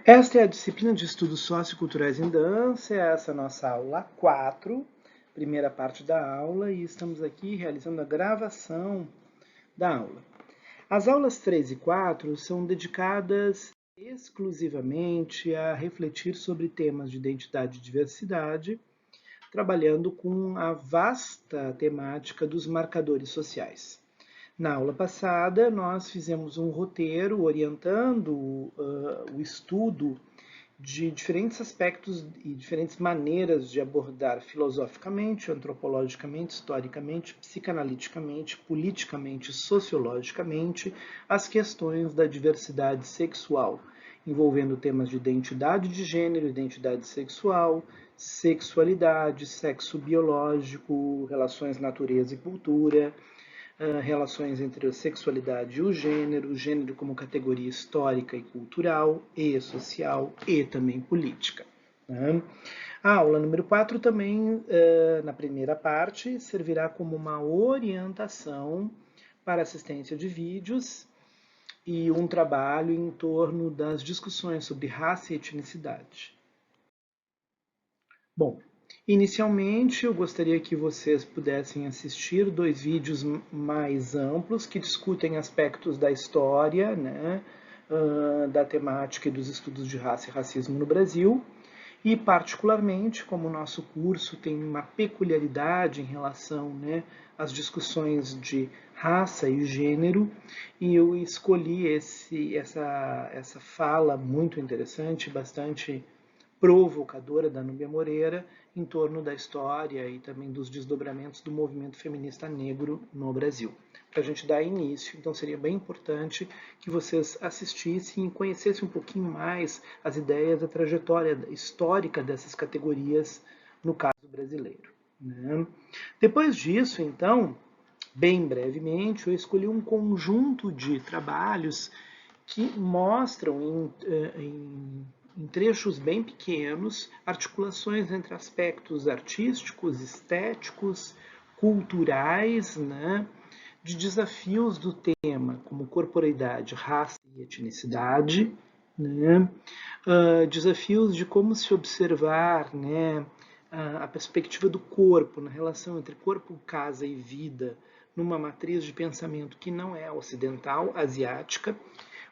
Esta é a disciplina de estudos socioculturais em dança, essa é a nossa aula 4, primeira parte da aula, e estamos aqui realizando a gravação da aula. As aulas 3 e 4 são dedicadas exclusivamente a refletir sobre temas de identidade e diversidade, trabalhando com a vasta temática dos marcadores sociais. Na aula passada, nós fizemos um roteiro orientando o estudo de diferentes aspectos e diferentes maneiras de abordar filosoficamente, antropologicamente, historicamente, psicanaliticamente, politicamente, sociologicamente as questões da diversidade sexual, envolvendo temas de identidade de gênero, identidade sexual, sexualidade, sexo biológico, relações natureza e cultura, relações entre a sexualidade e o gênero como categoria histórica e cultural, e social, e também política. Né? A aula número 4 também, na primeira parte, servirá como uma orientação para assistência de vídeos e um trabalho em torno das discussões sobre raça e etnicidade. Bom, inicialmente eu gostaria que vocês pudessem assistir 2 vídeos mais amplos que discutem aspectos da história, né, da temática e dos estudos de raça e racismo no Brasil, e particularmente, como o nosso curso tem uma peculiaridade em relação, né, às discussões de raça e gênero, e eu escolhi essa fala muito interessante, bastante provocadora da Núbia Moreira em torno da história e também dos desdobramentos do movimento feminista negro no Brasil. Para a gente dar início, então seria bem importante que vocês assistissem e conhecessem um pouquinho mais as ideias, a trajetória histórica dessas categorias no caso brasileiro. Né? Depois disso, então, bem brevemente, eu escolhi um conjunto de trabalhos que mostram em trechos bem pequenos articulações entre aspectos artísticos, estéticos, culturais, né, de desafios do tema, como corporeidade, raça e etnicidade, né, desafios de como se observar, né, a perspectiva do corpo, na relação entre corpo, casa e vida, numa matriz de pensamento que não é ocidental, asiática.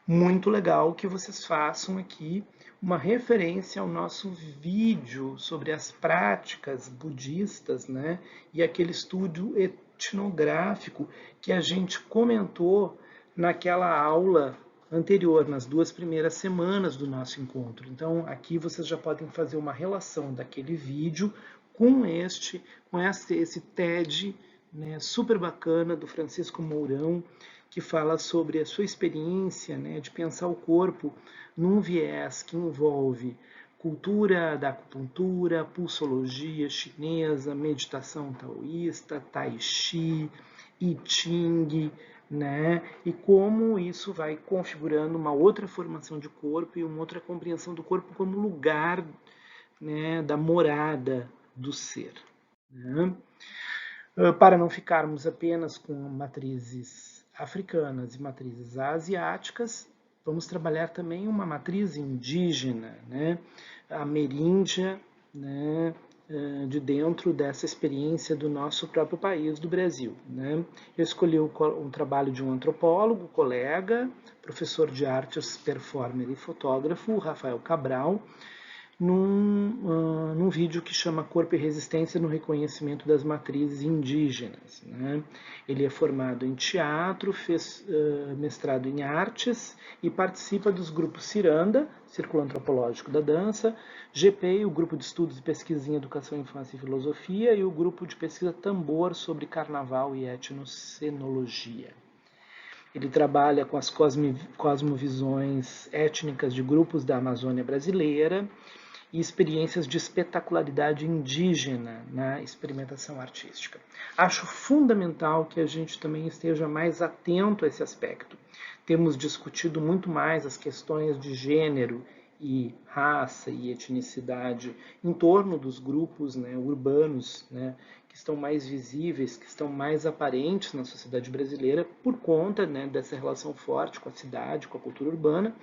Muito legal que vocês façam aqui uma referência ao nosso vídeo sobre as práticas budistas, né? E aquele estudo etnográfico que a gente comentou naquela aula anterior, nas 2 primeiras semanas do nosso encontro. Então, aqui vocês já podem fazer uma relação daquele vídeo com esse TED, né, super bacana do Francisco Mourão, que fala sobre a sua experiência, né, de pensar o corpo num viés que envolve cultura da acupuntura, pulsologia chinesa, meditação taoísta, tai chi, I Ching, né? E como isso vai configurando uma outra formação de corpo e uma outra compreensão do corpo como lugar, né, da morada do ser. Né? Para não ficarmos apenas com matrizes africanas e matrizes asiáticas, vamos trabalhar também uma matriz indígena, né? A ameríndia, né? De dentro dessa experiência do nosso próprio país, do Brasil. Né? Eu escolhi um trabalho de um antropólogo, colega, professor de artes, performer e fotógrafo, Rafael Cabral, num vídeo que chama Corpo e Resistência no Reconhecimento das Matrizes Indígenas. Né? Ele é formado em teatro, fez mestrado em artes e participa dos grupos Ciranda, Círculo Antropológico da Dança, GPEI, o Grupo de Estudos e Pesquisa em Educação, Infância e Filosofia, e o Grupo de Pesquisa Tambor sobre Carnaval e Etnocenologia. Ele trabalha com as cosmovisões étnicas de grupos da Amazônia brasileira e experiências de espetacularidade indígena na experimentação artística. Acho fundamental que a gente também esteja mais atento a esse aspecto. Temos discutido muito mais as questões de gênero e raça e etnicidade em torno dos grupos, né, urbanos, né, que estão mais visíveis, que estão mais aparentes na sociedade brasileira por conta, né, dessa relação forte com a cidade, com a cultura urbana,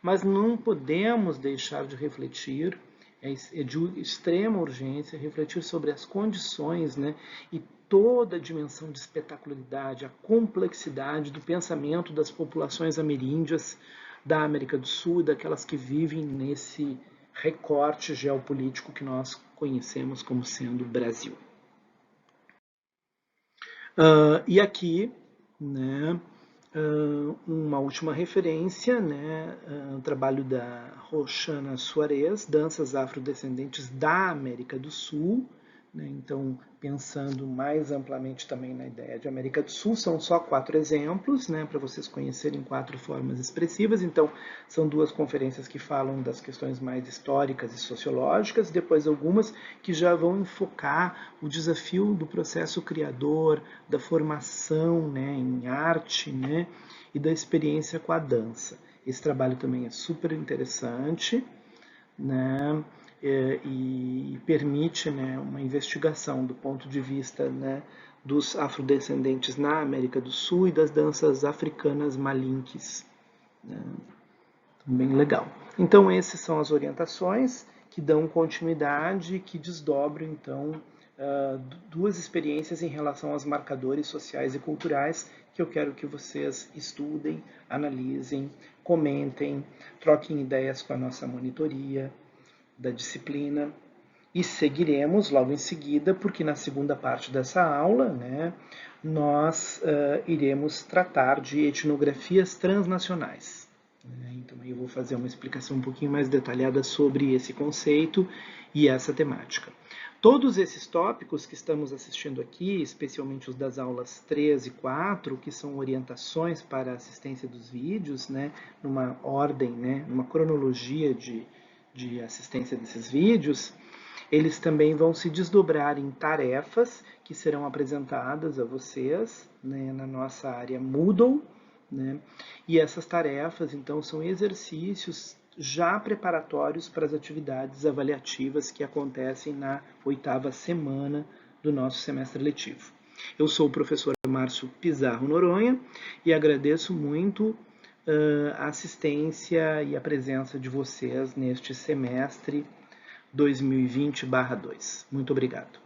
mas não podemos deixar de refletir, é de extrema urgência, refletir sobre as condições, né, e toda a dimensão de espetacularidade, a complexidade do pensamento das populações ameríndias da América do Sul e daquelas que vivem nesse recorte geopolítico que nós conhecemos como sendo Brasil. E aqui, né, uma última referência, né, o trabalho da Roxana Soares, Danças Afrodescendentes da América do Sul, né, então pensando mais amplamente também na ideia de América do Sul, são só 4 exemplos, né, para vocês conhecerem 4 formas expressivas, então são 2 conferências que falam das questões mais históricas e sociológicas, depois algumas que já vão enfocar o desafio do processo criador, da formação, né, em arte, né, e da experiência com a dança. Esse trabalho também é super interessante, né, e permite, né, uma investigação do ponto de vista, né, dos afrodescendentes na América do Sul e das danças africanas malinques. Né, bem legal. Então, essas são as orientações que dão continuidade, que desdobram, então, 2 experiências em relação aos marcadores sociais e culturais que eu quero que vocês estudem, analisem, comentem, troquem ideias com a nossa monitoria da disciplina e seguiremos logo em seguida, porque na segunda parte dessa aula, né, nós iremos tratar de etnografias transnacionais. Então eu vou fazer uma explicação um pouquinho mais detalhada sobre esse conceito e essa temática. Todos esses tópicos que estamos assistindo aqui, especialmente os das aulas 3 e 4, que são orientações para a assistência dos vídeos, né, numa ordem, né, numa cronologia de assistência desses vídeos, eles também vão se desdobrar em tarefas que serão apresentadas a vocês, né, na nossa área Moodle, né? E essas tarefas, então, são exercícios já preparatórios para as atividades avaliativas que acontecem na 8ª semana do nosso semestre letivo. Eu sou o professor Márcio Pizarro Noronha e agradeço muito a assistência e a presença de vocês neste semestre 2020/2. Muito obrigado.